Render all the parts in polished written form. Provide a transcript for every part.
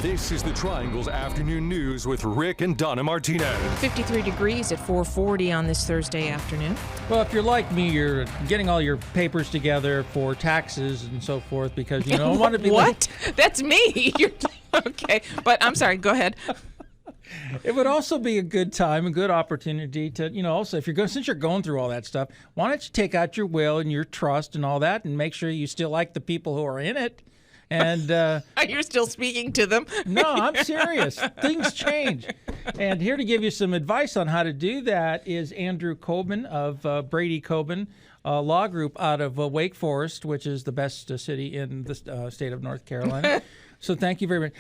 This is the Triangle's Afternoon News with Rick and Donna Martinez. 53 degrees at 4:40 on this Thursday afternoon. Well, if you're like me, you're getting all your papers together for taxes and so forth because you don't want to be What? That's me. Okay, but I'm sorry. Go ahead. It would also be a good time, a good opportunity to, also if you're going, since you're going through all that stuff, why don't you take out your will and your trust and all that and make sure you still like the people who are in it. And You're still speaking to them. No, I'm serious. Things change. And here to give you some advice on how to do that is Andrew Cobin of Brady Cobin Law Group out of Wake Forest, which is the best city in the state of North Carolina. So thank you very much.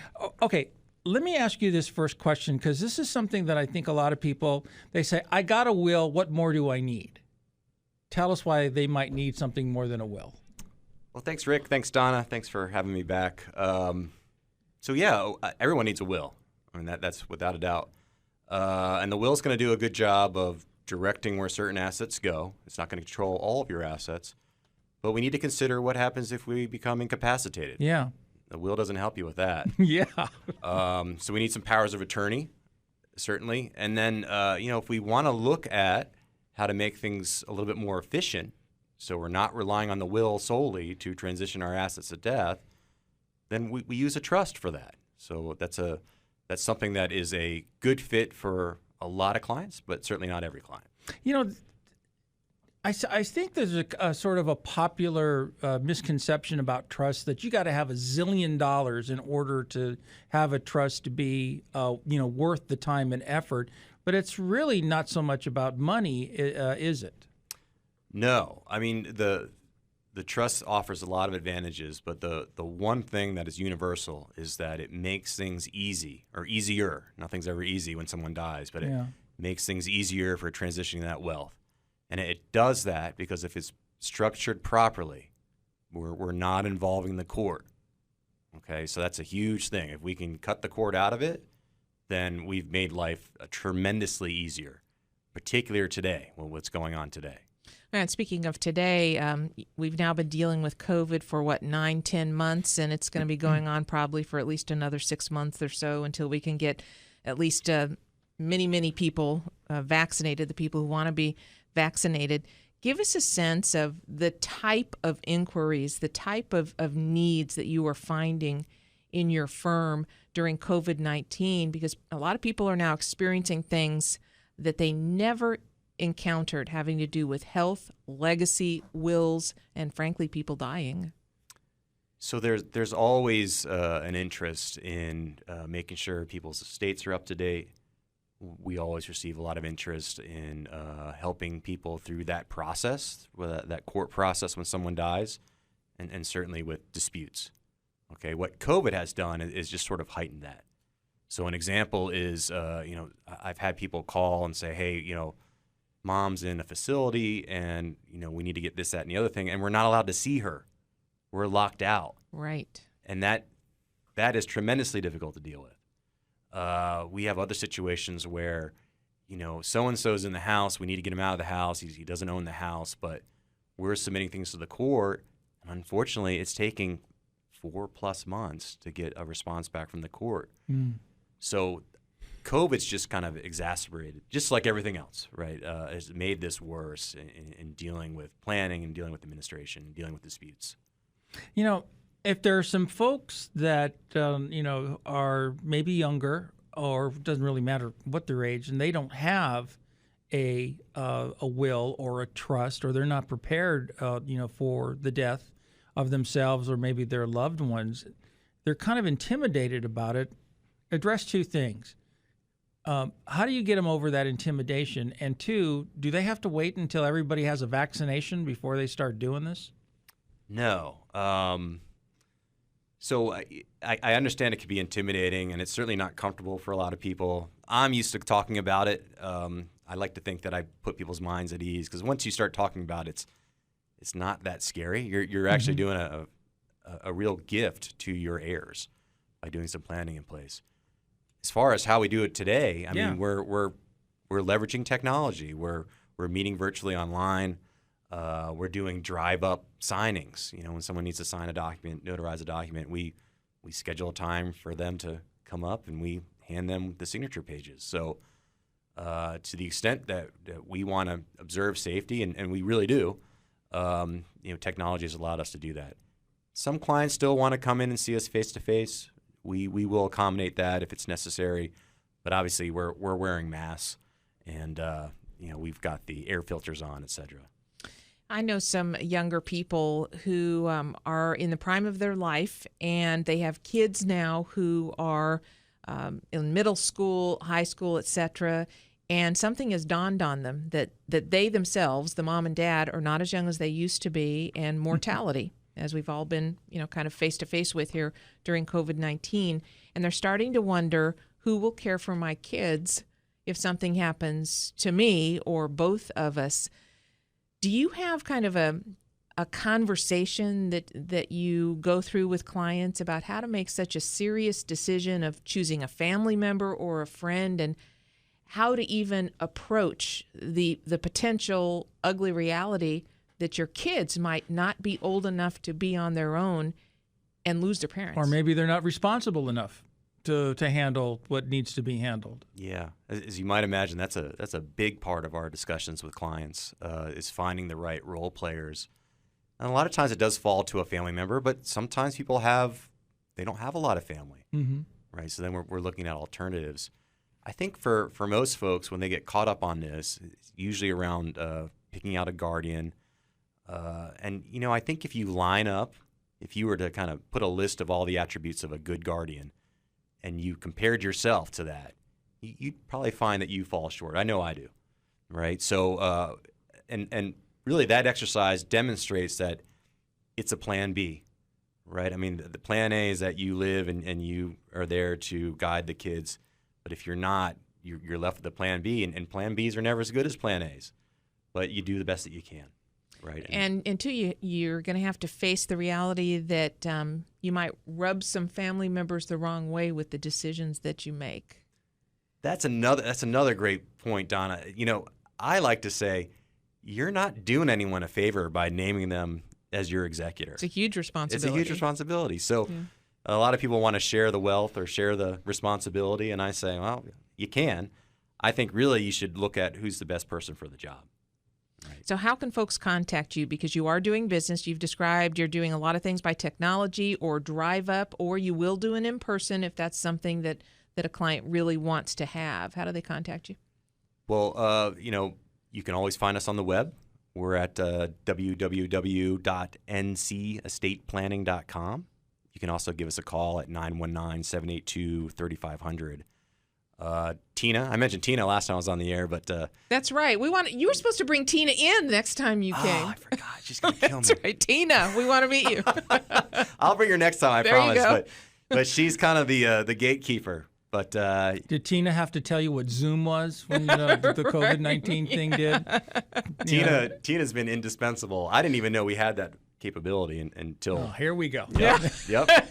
Okay, let me ask you this first question because this is something that I think a lot of people, they say, I got a will, what more do I need? Tell us why they might need something more than a will. Well, thanks, Rick. Thanks, Donna. Thanks for having me back. Everyone needs a will. I mean, that's without a doubt. And the will is going to do a good job of directing where certain assets go. It's not going to control all of your assets. But we need to consider what happens if we become incapacitated. Yeah. The will doesn't help you with that. Yeah. So we need some powers of attorney, certainly. And then, if we want to look at how to make things a little bit more efficient, so we're not relying on the will solely to transition our assets at death, then we use a trust for that. So that's something that is a good fit for a lot of clients, but certainly not every client. I think there's a sort of a popular misconception about trust that you got to have $1 zillion in order to have a trust to be worth the time and effort. But it's really not so much about money, is it? No, I mean the trust offers a lot of advantages, but the one thing that is universal is that it makes things easy or easier. Nothing's ever easy when someone dies, but it makes things easier for transitioning that wealth. And it does that because if it's structured properly, we're not involving the court. Okay, so that's a huge thing. If we can cut the court out of it, then we've made life tremendously easier, particularly today, what's going on today. And speaking of today, we've now been dealing with COVID for 9-10 months, and it's going to be going on probably for at least another 6 months or so until we can get at least many people vaccinated, the people who want to be vaccinated. Give us a sense of the type of inquiries, the type of needs that you are finding in your firm during COVID-19, because a lot of people are now experiencing things that they never encountered having to do with health, legacy, wills, and frankly, people dying. So there's always an interest in making sure people's estates are up to date. We always receive a lot of interest in helping people through that process, that court process when someone dies, and certainly with disputes. Okay, what COVID has done is just sort of heightened that. So an example is, I've had people call and say, hey, Mom's in a facility and, we need to get this, that, and the other thing, and we're not allowed to see her. We're locked out. Right. And that is tremendously difficult to deal with. We have other situations where, so-and-so's in the house. We need to get him out of the house. He doesn't own the house, but we're submitting things to the court. And unfortunately, it's taking 4+ months to get a response back from the court. So COVID's just kind of exacerbated, just like everything else, right? Has made this worse in dealing with planning and dealing with administration and dealing with disputes. If there are some folks that, are maybe younger or doesn't really matter what their age, and they don't have a will or a trust, or they're not prepared, for the death of themselves or maybe their loved ones, they're kind of intimidated about it. Address two things. How do you get them over that intimidation? And two, do they have to wait until everybody has a vaccination before they start doing this? No. So I understand it can be intimidating, and it's certainly not comfortable for a lot of people. I'm used to talking about it. I like to think that I put people's minds at ease, because once you start talking about it, it's not that scary. You're actually doing a real gift to your heirs by doing some planning in place. As far as how we do it today, I mean, we're leveraging technology. We're meeting virtually online. We're doing drive-up signings. When someone needs to sign a document, notarize a document, we we schedule a time for them to come up, and we hand them the signature pages. So to the extent that we want to observe safety, and we really do, technology has allowed us to do that. Some clients still want to come in and see us face-to-face. We will accommodate that if it's necessary, but obviously we're wearing masks, and we've got the air filters on, et cetera. I know some younger people who are in the prime of their life, and they have kids now who are in middle school, high school, etc. And something has dawned on them that they themselves, the mom and dad, are not as young as they used to be, and mortality, as we've all been, kind of face to face with here during COVID-19, and they're starting to wonder who will care for my kids if something happens to me or both of us. Do you have kind of a conversation that you go through with clients about how to make such a serious decision of choosing a family member or a friend, and how to even approach the potential ugly reality that your kids might not be old enough to be on their own and lose their parents? Or maybe they're not responsible enough to handle what needs to be handled. Yeah, as you might imagine, that's a big part of our discussions with clients, is finding the right role players. And a lot of times it does fall to a family member, but sometimes people they don't have a lot of family, right? So then we're looking at alternatives. I think for most folks, when they get caught up on this, it's usually around picking out a guardian. And I think if you were to kind of put a list of all the attributes of a good guardian, and you compared yourself to that, you'd probably find that you fall short. I know I do, right? So, and really that exercise demonstrates that it's a plan B, right? I mean, the plan A is that you live and you are there to guide the kids. But if you're not, you're left with the plan B, and plan Bs are never as good as plan As. But you do the best that you can, right? And two, you're going to have to face the reality that you might rub some family members the wrong way with the decisions that you make. That's another great point, Donna. I like to say you're not doing anyone a favor by naming them as your executor. It's a huge responsibility. It's a huge responsibility. So a lot of people want to share the wealth or share the responsibility, and I say, well, you can. I think really you should look at who's the best person for the job. Right. So how can folks contact you? Because you are doing business. You've described you're doing a lot of things by technology or drive up, or you will do an in-person if that's something that a client really wants to have. How do they contact you? Well, you can always find us on the web. We're at www.ncestateplanning.com. You can also give us a call at 919-782-3500. Tina, I mentioned Tina last time I was on the air, but that's right. You were supposed to bring Tina in next time you came. Oh, I forgot. She's gonna kill me. That's right, Tina. We want to meet you. I'll bring her next time. I there promise. You go. But she's kind of the gatekeeper. But did Tina have to tell you what Zoom was when the COVID-19 thing did? Tina's been indispensable. I didn't even know we had that capability until. Oh, here we go. Yep.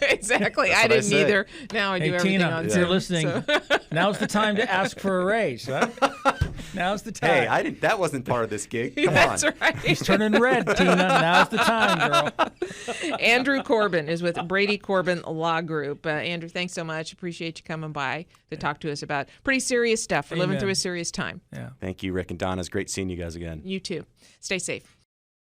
Exactly. I didn't either. Now I do everything Tina, on if Zoom. you're listening, now's the time to ask for a raise. Huh? Now's the time. Hey, that wasn't part of this gig. Come That's on. right. He's turning red, Tina. Now's the time, girl. Andrew Cobin is with Brady Cobin Law Group. Andrew, thanks so much. Appreciate you coming by to talk to us about pretty serious stuff. We're living through a serious time. Yeah. Thank you, Rick and Donna. It's great seeing you guys again. You too. Stay safe.